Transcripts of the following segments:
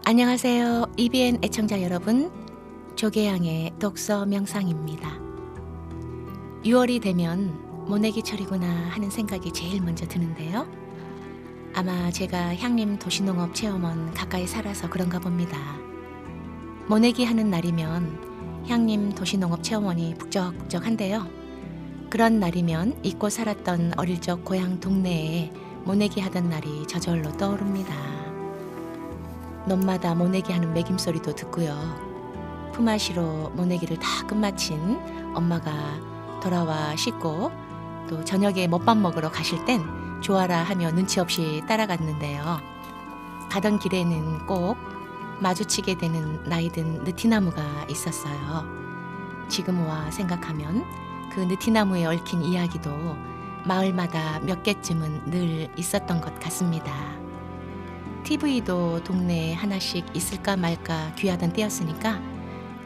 안녕하세요. EBN 애청자 여러분, 조계양의 독서 명상입니다. 6월이 되면 모내기철이구나 하는 생각이 제일 먼저 드는데요. 아마 제가 향림 도시농업 체험원 가까이 살아서 그런가 봅니다. 모내기 하는 날이면 향림 도시농업 체험원이 북적북적한데요. 그런 날이면 잊고 살았던 어릴 적 고향 동네에 모내기 하던 날이 저절로 떠오릅니다. 논마다 모내기 하는 매김소리도 듣고요. 품앗이로 모내기를 다 끝마친 엄마가 돌아와 씻고 또 저녁에 못밥 먹으러 가실 땐 좋아라 하며 눈치 없이 따라갔는데요. 가던 길에는 꼭 마주치게 되는 나이든 느티나무가 있었어요. 지금 와 생각하면 그 느티나무에 얽힌 이야기도 마을마다 몇 개쯤은 늘 있었던 것 같습니다. TV도 동네에 하나씩 있을까 말까 귀하던 때였으니까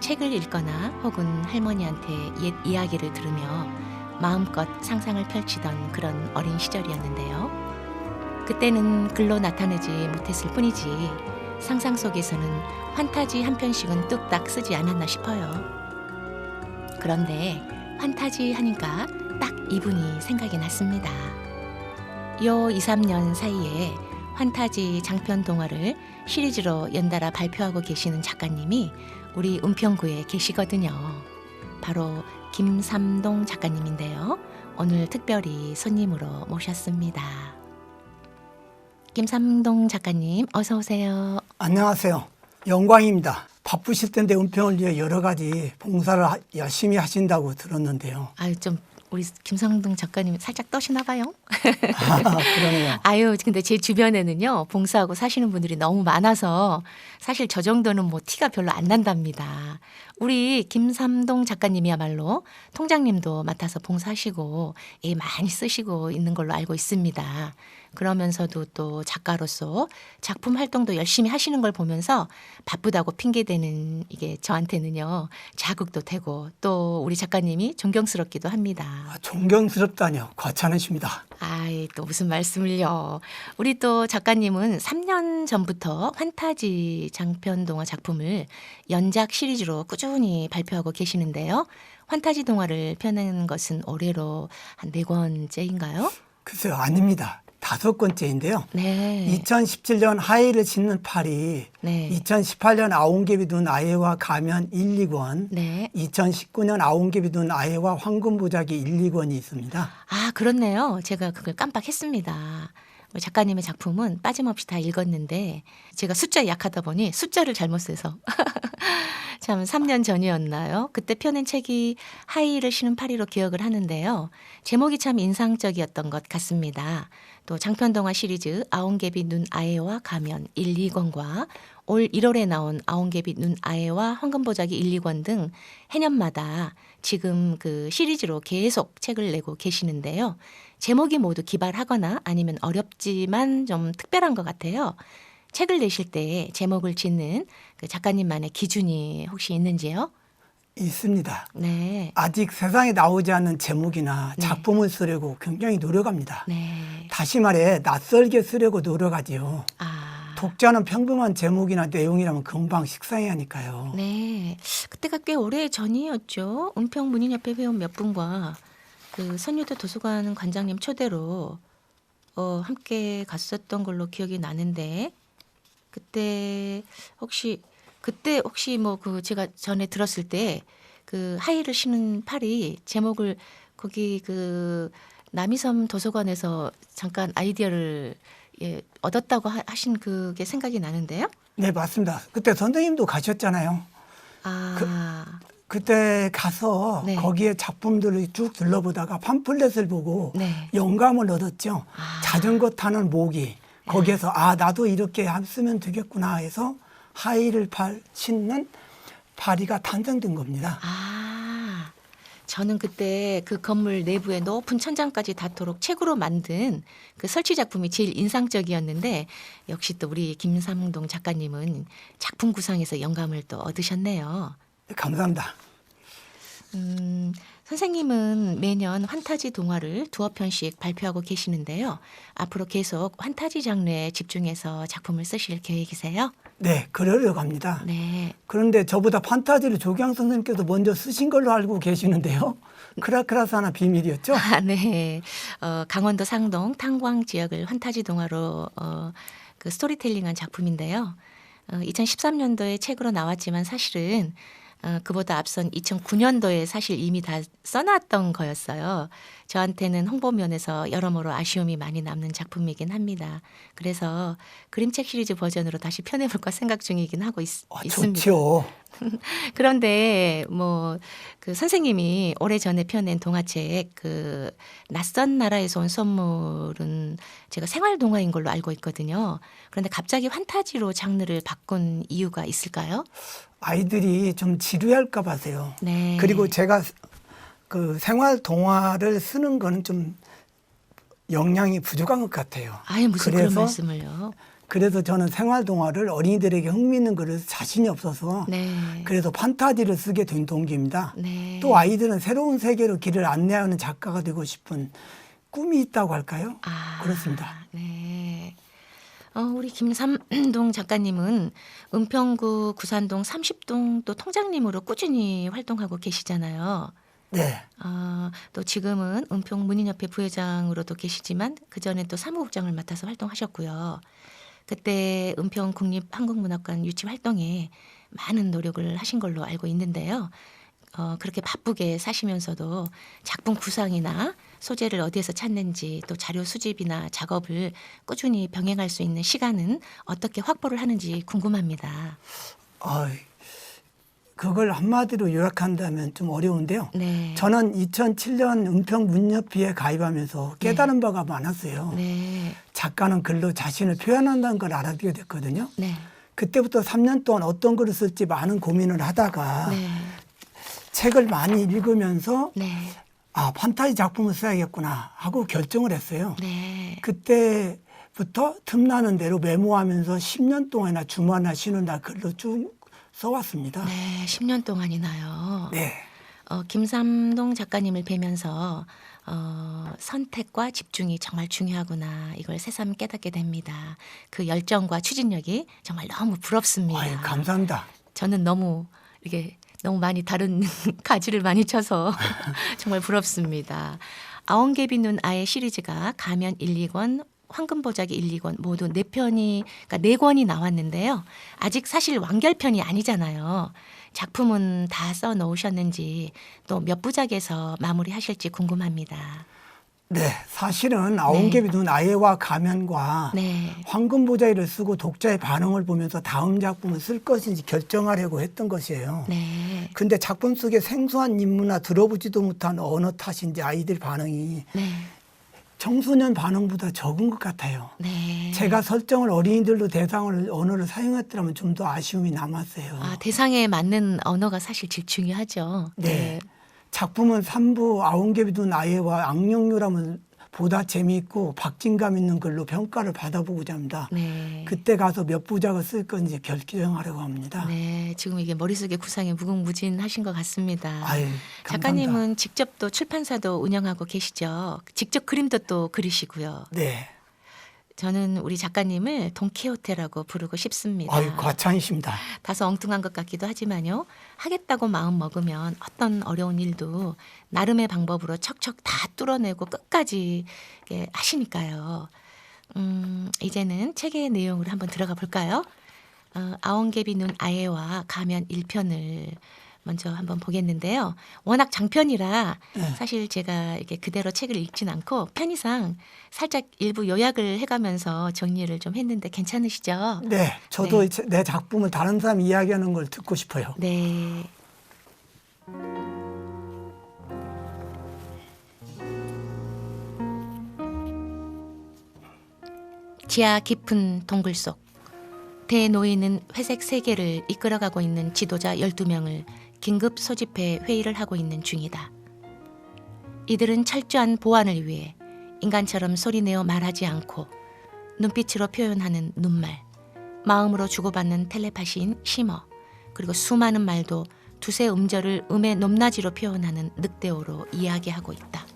책을 읽거나 혹은 할머니한테 옛 이야기를 들으며 마음껏 상상을 펼치던 그런 어린 시절이었는데요. 그때는 글로 나타내지 못했을 뿐이지 상상 속에서는 판타지 한 편씩은 뚝딱 쓰지 않았나 싶어요. 그런데 판타지 하니까 딱 이분이 생각이 났습니다. 요 2, 3년 사이에 판타지 장편 동화를 시리즈로 연달아 발표하고 계시는 작가님이 우리 은평구에 계시거든요. 바로 김삼동 작가님인데요. 오늘 특별히 손님으로 모셨습니다. 김삼동 작가님 어서 오세요. 안녕하세요. 영광입니다. 바쁘실 텐데 은평을 위해 여러 가지 봉사를 열심히 하신다고 들었는데요. 아유 좀 우리 김삼동 작가님 살짝 떠시나 봐요. 그러네요. 아유 근데 제 주변에는요 봉사하고 사시는 분들이 너무 많아서 사실 저 정도는 뭐 티가 별로 안 난답니다. 우리 김삼동 작가님이야말로 통장님도 맡아서 봉사하시고 애 많이 쓰시고 있는 걸로 알고 있습니다. 그러면서도 또 작가로서 작품 활동도 열심히 하시는 걸 보면서 바쁘다고 핑계대는 이게 저한테는요 자극도 되고 또 우리 작가님이 존경스럽기도 합니다. 존경스럽다뇨. 과찬하십니다. 아이 또 무슨 말씀을요. 우리 또 작가님은 3년 전부터 판타지 장편 동화 작품을 연작 시리즈로 꾸준히 발표하고 계시는데요. 판타지 동화를 펴낸 것은 올해로 한 4권째인가요? 글쎄요. 아닙니다. 5권째인데요. 네. 2017년 하이를 싣는 파리, 네. 2018년 아웅개비 둔 아이와 가면 1, 2권, 네. 2019년 아웅개비 둔 아이와 황금보자기 1, 2권이 있습니다. 아 그렇네요. 제가 그걸 깜빡했습니다. 작가님의 작품은 빠짐없이 다 읽었는데 제가 숫자에 약하다 보니 숫자를 잘못 써서 참 3년 전이었나요? 그때 펴낸 책이 하이를 신은 파리로 기억을 하는데요. 제목이 참 인상적이었던 것 같습니다. 또 장편동화 시리즈 아웅개비 눈 아해와 가면 1, 2권과 올 1월에 나온 아웅개비 눈 아해와 황금보자기 1, 2권 등 해년마다 지금 그 시리즈로 계속 책을 내고 계시는데요. 제목이 모두 기발하거나 아니면 어렵지만 좀 특별한 것 같아요. 책을 내실 때 제목을 짓는 그 작가님만의 기준이 혹시 있는지요? 있습니다. 네. 아직 세상에 나오지 않는 제목이나 작품을 쓰려고 굉장히 노력합니다. 네. 다시 말해 낯설게 쓰려고 노력하지요. 아. 독자는 평범한 제목이나 내용이라면 금방 식상해 하니까요. 네. 그때가 꽤 오래 전이었죠. 은평 문인협회 회원 몇 분과 그 선유도 도서관 관장님 초대로 함께 갔었던 걸로 기억이 나는데 그때 혹시 뭐 그 제가 전에 들었을 때 그 하이를 신은 팔이 제목을 거기 그 남이섬 도서관에서 잠깐 아이디어를 얻었다고 하신 그게 생각이 나는데요. 네, 맞습니다. 그때 선생님도 가셨잖아요. 아. 그때 가서 네. 거기에 작품들을 쭉 둘러보다가 팜플렛을 보고 네. 영감을 얻었죠. 아. 자전거 타는 모기. 거기에서 나도 이렇게 쓰면 되겠구나 해서 하이를 신는 파리가 탄생된 겁니다. 아, 저는 그때 그 건물 내부에 높은 천장까지 닿도록 책으로 만든 그 설치 작품이 제일 인상적이었는데 역시 또 우리 김삼동 작가님은 작품 구상에서 영감을 또 얻으셨네요. 감사합니다. 선생님은 매년 환타지 동화를 2편씩 발표하고 계시는데요. 앞으로 계속 환타지 장르에 집중해서 작품을 쓰실 계획이세요? 네, 그러려고 합니다. 네. 그런데 저보다 판타지를 조기양 선생님께서 먼저 쓰신 걸로 알고 계시는데요. 크라크라스 하나 비밀이었죠? 아, 네. 강원도 상동 탄광 지역을 환타지 동화로 그 스토리텔링한 작품인데요. 2013년도에 책으로 나왔지만 사실은 그보다 앞선 2009년도에 사실 이미 다 써놨던 거였어요. 저한테는 홍보면에서 여러모로 아쉬움이 많이 남는 작품이긴 합니다. 그래서 그림책 시리즈 버전으로 다시 펴내볼까 생각 중이긴 하고 있습니다. 좋죠. 그런데 뭐 그 선생님이 오래전에 펴낸 동화책 그 낯선 나라에서 온 선물은 제가 생활 동화인 걸로 알고 있거든요. 그런데 갑자기 환타지로 장르를 바꾼 이유가 있을까요? 아이들이 좀 지루할까 봐서요. 네. 그리고 제가 그 생활 동화를 쓰는 거는 좀 역량이 부족한 것 같아요. 아예 무슨 그런 말씀을요? 그래서 저는 생활 동화를 어린이들에게 흥미있는 글을 자신이 없어서 네. 그래서 판타지를 쓰게 된 동기입니다. 네. 또 아이들은 새로운 세계로 길을 안내하는 작가가 되고 싶은 꿈이 있다고 할까요? 그렇습니다. 네. 우리 김삼동 작가님은 은평구 구산동 30동 또 통장님으로 꾸준히 활동하고 계시잖아요. 네. 또 지금은 은평문인협회 부회장으로도 계시지만 그전에 또 사무국장을 맡아서 활동하셨고요. 그때 은평국립한국문학관 유치 활동에 많은 노력을 하신 걸로 알고 있는데요. 그렇게 바쁘게 사시면서도 작품 구상이나 소재를 어디에서 찾는지 또 자료 수집이나 작업을 꾸준히 병행할 수 있는 시간은 어떻게 확보를 하는지 궁금합니다. 그걸 한마디로 요약한다면 좀 어려운데요. 네. 저는 2007년 은평문협회에 가입하면서 깨달은 바가 많았어요. 네. 작가는 글로 자신을 표현한다는 걸 알아듣게 됐거든요. 네. 그때부터 3년 동안 어떤 글을 쓸지 많은 고민을 하다가 네. 책을 많이 읽으면서 네. 판타지 작품을 써야겠구나 하고 결정을 했어요. 네. 그때부터 틈나는 대로 메모하면서 10년 동안이나 주말이나 쉬는 날 글로 쭉 써왔습니다. 네. 10년 동안이나요. 네. 김삼동 작가님을 뵈면서 선택과 집중이 정말 중요하구나 이걸 새삼 깨닫게 됩니다. 그 열정과 추진력이 정말 너무 부럽습니다. 아유, 감사합니다. 저는 너무 이게 너무 많이 다른 가지를 많이 쳐서 정말 부럽습니다. 아원개비 눈 아의 시리즈가 가면 1, 2권, 황금보자기 1, 2권 모두 4편이 그러니까 4권이 나왔는데요. 아직 사실 완결편이 아니잖아요. 작품은 다 써 놓으셨는지 또 몇 부작에서 마무리하실지 궁금합니다. 네, 사실은 아온개비 눈 아예와 가면과 네. 황금보자기를 쓰고 독자의 반응을 보면서 다음 작품을 쓸 것인지 결정하려고 했던 것이에요. 네. 근데 작품 속에 생소한 인물이나 들어보지도 못한 언어 탓인지 아이들 반응이 네. 청소년 반응보다 적은 것 같아요. 네. 제가 설정을 어린이들로 대상을 언어를 사용했더라면 좀 더 아쉬움이 남았어요. 대상에 맞는 언어가 사실 제일 중요하죠. 네. 작품은 3부 아온개비 눈 아예와 악령유람은 보다 재미있고 박진감 있는 글로 평가를 받아보고자 합니다. 네. 그때 가서 몇 부작을 쓸 건지 결정하려고 합니다. 네, 지금 이게 머릿속에 구상이 무궁무진하신 것 같습니다. 아유, 작가님은 직접 또 출판사도 운영하고 계시죠. 직접 그림도 또 그리시고요. 네. 저는 우리 작가님을 돈키호테라고 부르고 싶습니다. 아유, 과찬이십니다. 다소 엉뚱한 것 같기도 하지만요. 하겠다고 마음 먹으면 어떤 어려운 일도 나름의 방법으로 척척 다 뚫어내고 끝까지 하시니까요. 이제는 책의 내용으로 한번 들어가 볼까요? 아원개비 눈 아예와 가면 1편을 먼저 한번 보겠는데요. 워낙 장편이라 사실 제가 이렇게 그대로 책을 읽진 않고 편의상 살짝 일부 요약을 해가면서 정리를 좀 했는데 괜찮으시죠? 네, 저도 내 작품을 다른 사람 이야기하는 걸 듣고 싶어요. 네. 지하 깊은 동굴 속 대노인은 회색 세계를 이끌어가고 있는 지도자 12명을 긴급 소집해 회의를 하고 있는 중이다. 이들은 철저한 보안을 위해 인간처럼 소리내어 말하지 않고 눈빛으로 표현하는 눈말, 마음으로 주고받는 텔레파시인 시머, 그리고 수많은 말도 두세 음절을 음의 높낮이로 표현하는 늑대어로 이야기하고 있다.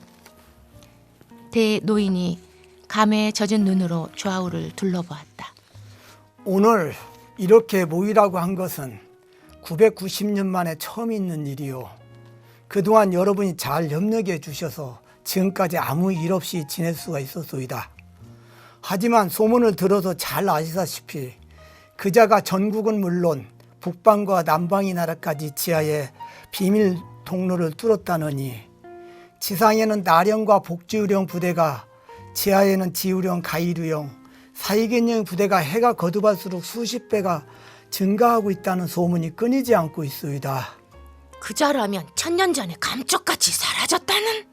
대노인이 감에 젖은 눈으로 좌우를 둘러보았다. 오늘 이렇게 모이라고 한 것은 990년 만에 처음 있는 일이요. 그동안 여러분이 잘 협력해 주셔서 지금까지 아무 일 없이 지낼 수가 있었소이다. 하지만 소문을 들어서 잘 아시다시피 그자가 전국은 물론 북방과 남방의 나라까지 지하에 비밀 통로를 뚫었다느니 지상에는 나령과 복지우령 부대가, 지하에는 지우령, 가이루령, 사이견령 부대가 해가 거듭할수록 수십 배가 증가하고 있다는 소문이 끊이지 않고 있소이다. 그자라면 1000년 전에 감쪽같이 사라졌다는?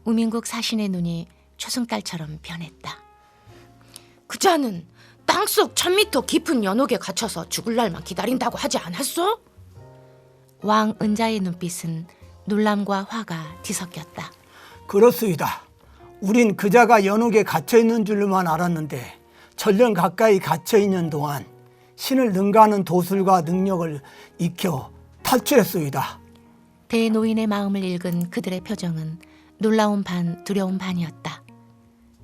우민국 사신의 눈이 초승달처럼 변했다. 그자는 땅속 1000m 깊은 연옥에 갇혀서 죽을 날만 기다린다고 하지 않았소? 왕 은자의 눈빛은 놀람과 화가 뒤섞였다. 그렇소이다. 우린 그자가 연옥에 갇혀있는 줄만 알았는데 천년 가까이 갇혀있는 동안 신을 능가하는 도술과 능력을 익혀 탈출했소이다. 대노인의 마음을 읽은 그들의 표정은 놀라운 반 두려운 반이었다.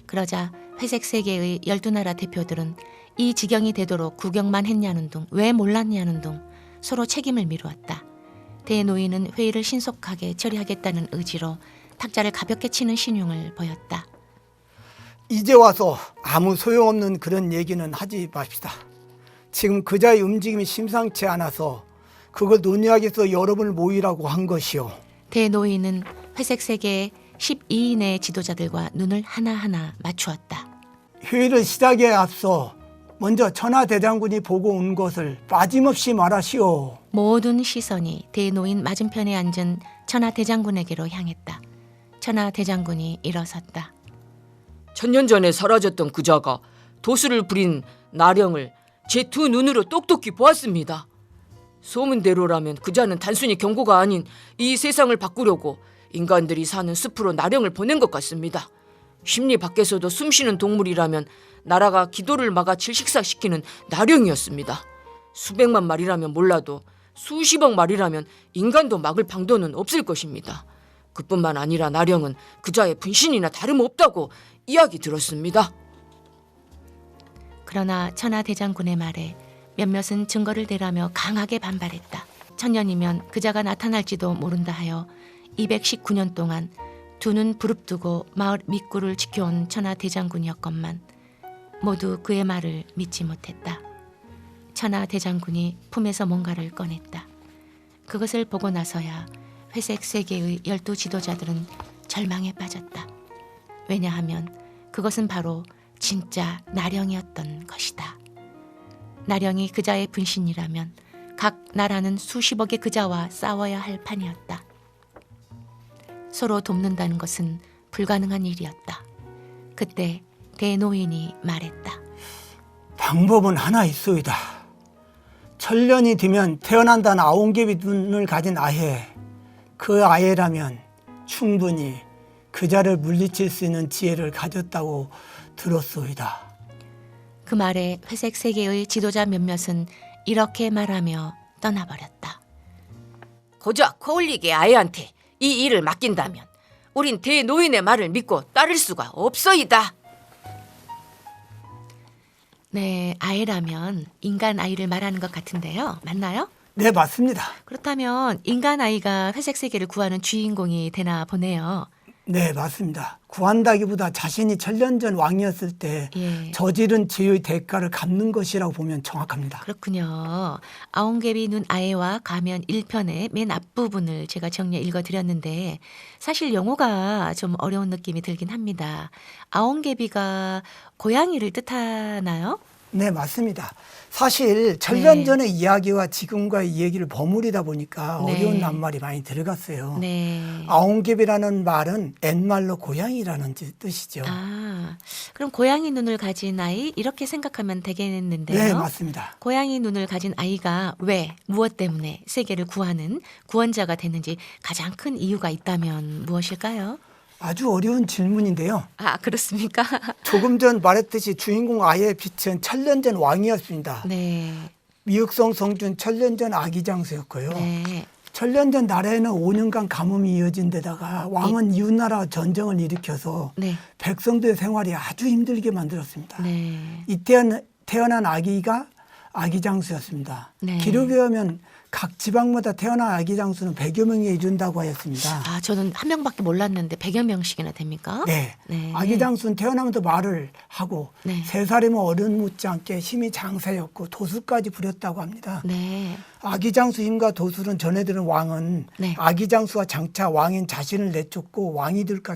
그러자 회색 세계의 12나라 대표들은 이 지경이 되도록 구경만 했냐는 둥, 왜 몰랐냐는 둥 서로 책임을 미루었다. 대노인은 회의를 신속하게 처리하겠다는 의지로 탁자를 가볍게 치는 신용을 보였다. 이제 와서 아무 소용없는 그런 얘기는 하지 맙시다. 지금 그자의 움직임이 심상치 않아서 그걸 논의하기 위해서 여러분을 모이라고 한 것이요. 대노인은 회색 세계의 12인의 지도자들과 눈을 하나하나 맞추었다. 회의를 시작에 앞서 먼저 천하대장군이 보고 온 것을 빠짐없이 말하시오. 모든 시선이 대노인 맞은편에 앉은 천하대장군에게로 향했다. 천하대장군이 일어섰다. 1000년 전에 사라졌던 그자가 도수를 부린 나령을 제 두 눈으로 똑똑히 보았습니다. 소문대로라면 그자는 단순히 경고가 아닌 이 세상을 바꾸려고 인간들이 사는 숲으로 나령을 보낸 것 같습니다. 심리 밖에서도 숨쉬는 동물이라면 나라가 기도를 막아 질식사시키는 나령이었습니다. 수백만 마리라면 몰라도 수십억 마리라면 인간도 막을 방도는 없을 것입니다. 그뿐만 아니라 나령은 그자의 분신이나 다름없다고 이야기 들었습니다. 그러나 천하대장군의 말에 몇몇은 증거를 대라며 강하게 반발했다. 1000년이면 그자가 나타날지도 모른다 하여 219년 동안 두 눈 부릅뜨고 마을 밑구를 지켜온 천하대장군이었건만 모두 그의 말을 믿지 못했다. 천하대장군이 품에서 뭔가를 꺼냈다. 그것을 보고 나서야 회색 세계의 12 지도자들은 절망에 빠졌다. 왜냐하면 그것은 바로 진짜 나령이었던 것이다. 나령이 그자의 분신이라면 각 나라는 수십억의 그자와 싸워야 할 판이었다. 서로 돕는다는 것은 불가능한 일이었다. 그때 대노인이 말했다. 방법은 하나 있소이다. 천년이 되면 태어난다는 아옹개비 눈을 가진 아해, 그 아해라면 충분히 그자를 물리칠 수 있는 지혜를 가졌다고 들었소이다. 그 말에 회색 세계의 지도자 몇몇은 이렇게 말하며 떠나버렸다. 고작 코올리게 아이한테 이 일을 맡긴다면 우린 대노인의 말을 믿고 따를 수가 없소이다. 네, 아이라면 인간 아이를 말하는 것 같은데요. 맞나요? 네, 맞습니다. 그렇다면 인간 아이가 회색 세계를 구하는 주인공이 되나 보네요. 네, 맞습니다. 구한다기보다 자신이 천년 전 왕이었을 때 예. 저지른 죄의 대가를 갚는 것이라고 보면 정확합니다. 그렇군요. 아옹개비 눈 아해와 가면 1편의 맨 앞부분을 제가 정리해 읽어드렸는데 사실 용어가 좀 어려운 느낌이 들긴 합니다. 아옹개비가 고양이를 뜻하나요? 네, 맞습니다. 사실 천년 네. 전의 이야기와 지금과의 이야기를 버무리다 보니까 네. 어려운 낱말이 많이 들어갔어요. 네. 아옹개비라는 말은 옛말로 고양이라는 뜻이죠. 아, 그럼 고양이 눈을 가진 아이 이렇게 생각하면 되겠는데요. 네, 맞습니다. 고양이 눈을 가진 아이가 왜, 무엇 때문에 세계를 구하는 구원자가 됐는지 가장 큰 이유가 있다면 무엇일까요? 아주 어려운 질문인데요. 아, 그렇습니까? 조금 전 말했듯이 주인공 아이의 빛은 천년 전 왕이었습니다. 네. 미흑성 성준 천년 전 아기 장수였고요. 네. 천년 전 나라에는 5년간 가뭄이 이어진 데다가 왕은 이웃나라 전쟁을 일으켜서 네. 백성들의 생활이 아주 힘들게 만들었습니다. 네. 이때는 태어난 아기가 아기 장수였습니다. 네. 기록에 의하면 각 지방마다 태어난 아기 장수는 100여 명에 이른다고 하였습니다. 아, 저는 한 명밖에 몰랐는데 100여 명씩이나 됩니까? 네. 네. 아기 장수는 태어나면서 말을 하고 네. 3살이면 어른 못지않게 힘이 장사였고 도술까지 부렸다고 합니다. 네. 아기 장수 힘과 도술은 전해들은 왕은 네. 아기 장수가 장차 왕인 자신을 내쫓고 왕이 될까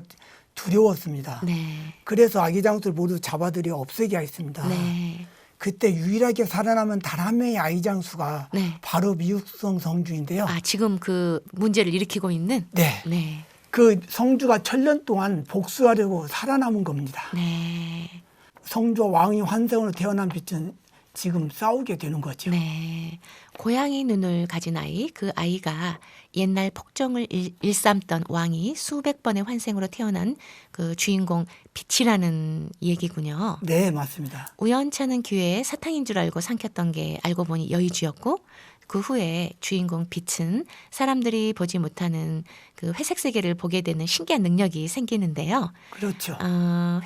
두려웠습니다. 네. 그래서 아기 장수를 모두 잡아들여 없애게 하였습니다. 네. 그때 유일하게 살아남은 단 한 명의 아기 장수가 네. 바로 미육성 성주인데요. 아, 지금 그 문제를 일으키고 있는? 네. 네. 그 성주가 1000년 동안 복수하려고 살아남은 겁니다. 네. 성주와 왕이 환생으로 태어난 빛은 지금 싸우게 되는 거죠. 네. 고양이 눈을 가진 아이, 그 아이가 옛날 폭정을 일삼던 왕이 수백 번의 환생으로 태어난 그 주인공 빛이라는 얘기군요. 네, 맞습니다. 우연찮은 기회에 사탕인 줄 알고 삼켰던 게 알고 보니 여의주였고, 그 후에 주인공 빛은 사람들이 보지 못하는 그 회색 세계를 보게 되는 신기한 능력이 생기는데요. 그렇죠.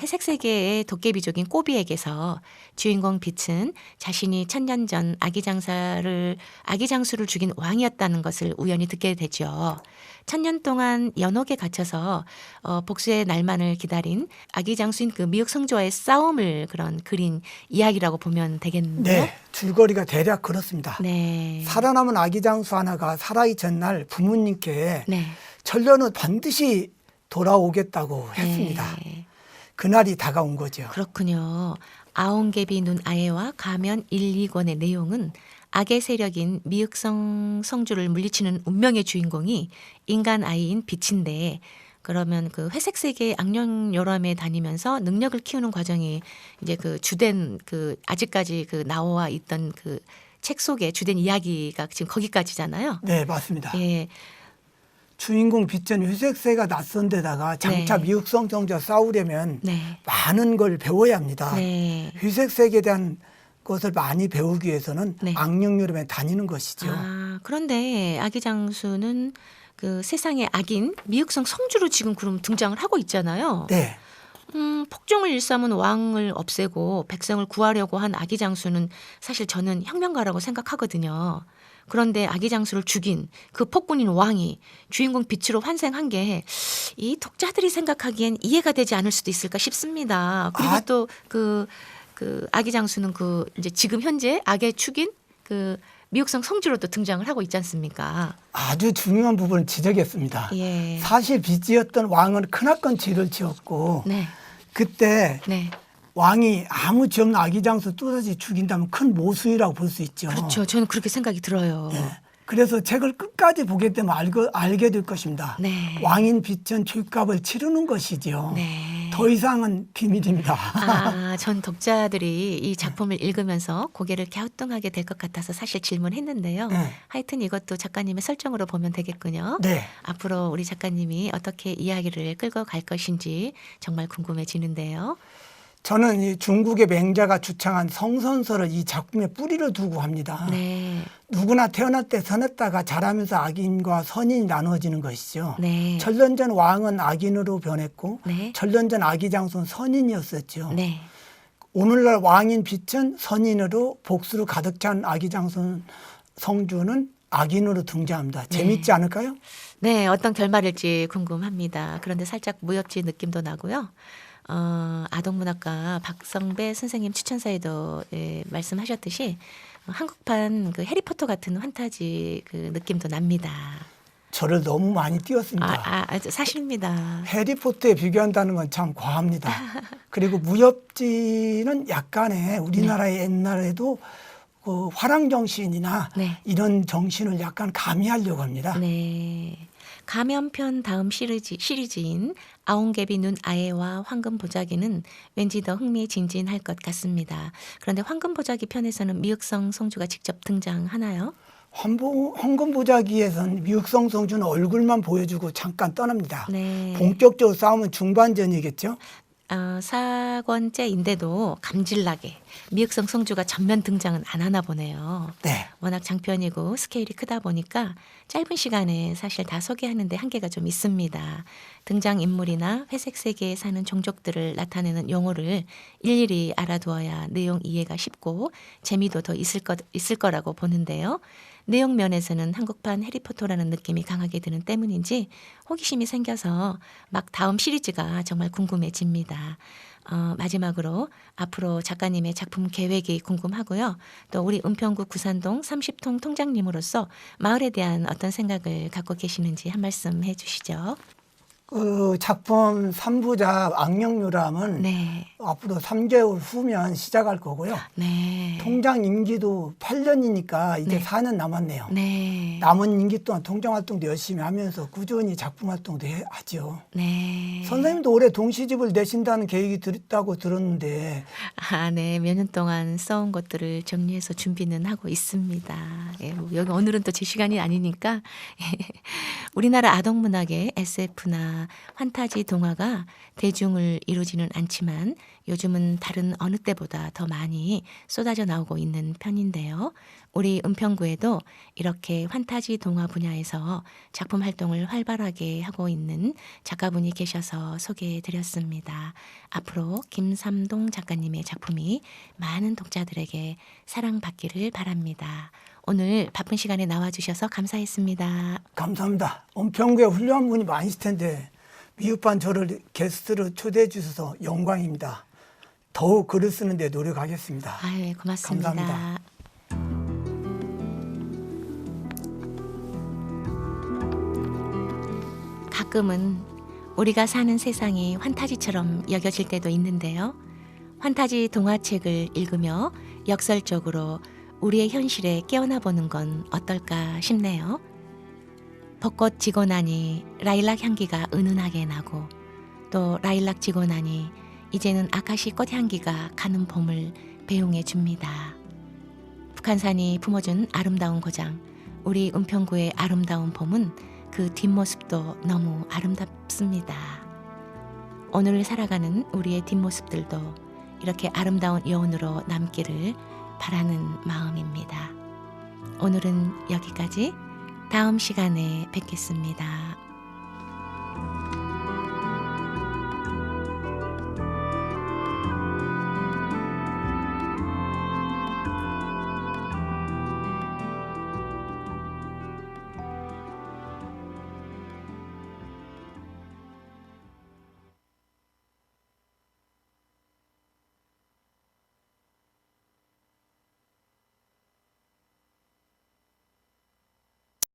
회색 세계의 도깨비족인 꼬비에게서 주인공 빛은 자신이 1000년 전 아기 장수를 죽인 왕이었다는 것을 우연히 듣게 되죠. 1000년 동안 연옥에 갇혀서 복수의 날만을 기다린 아기 장수인 그 미륵성조와의 싸움을 그런 그린 이야기라고 보면 되겠는데요. 네, 줄거리가 대략 그렇습니다. 네. 살아남은 아기 장수 하나가 살아있 전날 부모님께 네. 천년은 반드시 돌아오겠다고 했습니다. 네. 그날이 다가온 거죠. 그렇군요. 아옹개비 눈 아해와 가면 1, 2권의 내용은 악의 세력인 미흑성 성주를 물리치는 운명의 주인공이 인간 아이인 빛인데, 그러면 그 회색 세계의 악령 요람에 다니면서 능력을 키우는 과정이 이제 그 주된 그 아직까지 그 나와 있던 그 책 속에 주된 이야기가 지금 거기까지잖아요. 네, 맞습니다. 예. 주인공 빛은 회색세가 낯선 데다가 장차 네. 미흑성 성주와 싸우려면 네. 많은 걸 배워야 합니다. 네. 회색색에 대한 것을 많이 배우기 위해서는 네. 악령요람에 다니는 것이죠. 아, 그런데 아기 장수는 그 세상의 악인 미흑성 성주로 지금 그럼 등장을 하고 있잖아요. 네. 폭정을 일삼은 왕을 없애고 백성을 구하려고 한 아기 장수는 사실 저는 혁명가라고 생각하거든요. 그런데 아기 장수를 죽인 그 폭군인 왕이 주인공 빛으로 환생한 게 이 독자들이 생각하기엔 이해가 되지 않을 수도 있을까 싶습니다. 그리고 또 그 아기 장수는 그 이제 지금 현재 악의 축인 그 미혹성 성주로도 등장을 하고 있지 않습니까? 아주 중요한 부분을 지적했습니다. 예. 사실 빛이었던 왕은 크나큰 죄를 지었고 네. 그때 네. 왕이 아무 죄 없는 아기 장수 또다시 죽인다면 큰 모순이라고 볼 수 있죠. 그렇죠. 저는 그렇게 생각이 들어요. 네. 그래서 책을 끝까지 보게 되면 알게 될 것입니다. 네. 왕인 빛은 죄값을 치르는 것이죠. 네. 더 이상은 비밀입니다. 아, 전 독자들이 이 작품을 읽으면서 고개를 갸우뚱하게 될 것 같아서 사실 질문했는데요. 네. 하여튼 이것도 작가님의 설정으로 보면 되겠군요. 네. 앞으로 우리 작가님이 어떻게 이야기를 끌고 갈 것인지 정말 궁금해지는데요. 저는 이 중국의 맹자가 주창한 성선설을 이 작품에 뿌리를 두고 합니다. 네. 누구나 태어날 때 선했다가 자라면서 악인과 선인이 나누어지는 것이죠. 네. 천년 전 왕은 악인으로 변했고 네. 천년 전 아기 장수는 선인이었었죠. 네. 오늘날 왕인 빛은 선인으로 복수로 가득 찬 아기 장수 성주는 악인으로 등장합니다. 재밌지 않을까요? 네, 어떤 결말일지 궁금합니다. 그런데 살짝 무협지 느낌도 나고요. 아동문학가 박성배 선생님 추천사에도 말씀하셨듯이 한국판 그 해리포터 같은 환타지 그 느낌도 납니다. 저를 너무 많이 띄웠습니다. 사실입니다. 해리포터에 비교한다는 건 참 과합니다. 그리고 무협지는 약간의 우리나라의 옛날에도 그 화랑정신이나 네. 이런 정신을 약간 가미하려고 합니다. 네. 가면편 다음 시리즈인 아옹개비 눈 아해와 황금보자기는 왠지 더 흥미진진할 것 같습니다. 그런데 황금보자기 편에서는 미흑성 성주가 직접 등장하나요? 황금보자기에선 미흑성 성주는 얼굴만 보여주고 잠깐 떠납니다. 네. 본격적으로 싸움은 중반전이겠죠? 4권째인데도 감질나게 미흑성 송주가 전면 등장은 안 하나 보네요. 네. 워낙 장편이고 스케일이 크다 보니까 짧은 시간에 사실 다 소개하는데 한계가 좀 있습니다. 등장인물이나 회색 세계에 사는 종족들을 나타내는 용어를 일일이 알아두어야 내용 이해가 쉽고 재미도 더 있을 거라고 보는데요. 내용 면에서는 한국판 해리포터라는 느낌이 강하게 드는 때문인지 호기심이 생겨서 막 다음 시리즈가 정말 궁금해집니다. 마지막으로 앞으로 작가님의 작품 계획이 궁금하고요. 또 우리 은평구 구산동 30통 통장님으로서 마을에 대한 어떤 생각을 갖고 계시는지 한 말씀 해주시죠. 그 작품 3부작 악령유람은 네, 앞으로 3개월 후면 시작할 거고요. 네, 통장 임기도 8년이니까 이제 네. 4년 남았네요. 네, 남은 임기 동안 통장 활동도 열심히 하면서 꾸준히 작품 활동도 하죠. 네. 선생님도 올해 동시집을 내신다는 계획이 있다고 들었는데 네. 몇 년 동안 써온 것들을 정리해서 준비는 하고 있습니다. 예, 여기 오늘은 또 제 시간이 아니니까 우리나라 아동문학의 SF나 판타지 동화가 대중을 이루지는 않지만 요즘은 다른 어느 때보다 더 많이 쏟아져 나오고 있는 편인데요. 우리 은평구에도 이렇게 판타지 동화 분야에서 작품 활동을 활발하게 하고 있는 작가분이 계셔서 소개해 드렸습니다. 앞으로 김삼동 작가님의 작품이 많은 독자들에게 사랑받기를 바랍니다. 오늘 바쁜 시간에 나와주셔서 감사했습니다. 감사합니다. 은평구에 훌륭한 분이 많으실 텐데 미흡한 저를 게스트로 초대해 주셔서 영광입니다. 더욱 글을 쓰는 데 노력하겠습니다. 아유, 고맙습니다. 감사합니다. 가끔은 우리가 사는 세상이 환타지처럼 여겨질 때도 있는데요. 환타지 동화책을 읽으며 역설적으로 우리의 현실에 깨어나 보는 건 어떨까 싶네요. 벚꽃 지고 나니 라일락 향기가 은은하게 나고 또 라일락 지고 나니 이제는 아카시 꽃 향기가 가는 봄을 배웅해 줍니다. 북한산이 품어준 아름다운 고장, 우리 은평구의 아름다운 봄은 그 뒷모습도 너무 아름답습니다. 오늘을 살아가는 우리의 뒷모습들도 이렇게 아름다운 여운으로 남기를 바라는 마음입니다. 오늘은 여기까지. 다음 시간에 뵙겠습니다.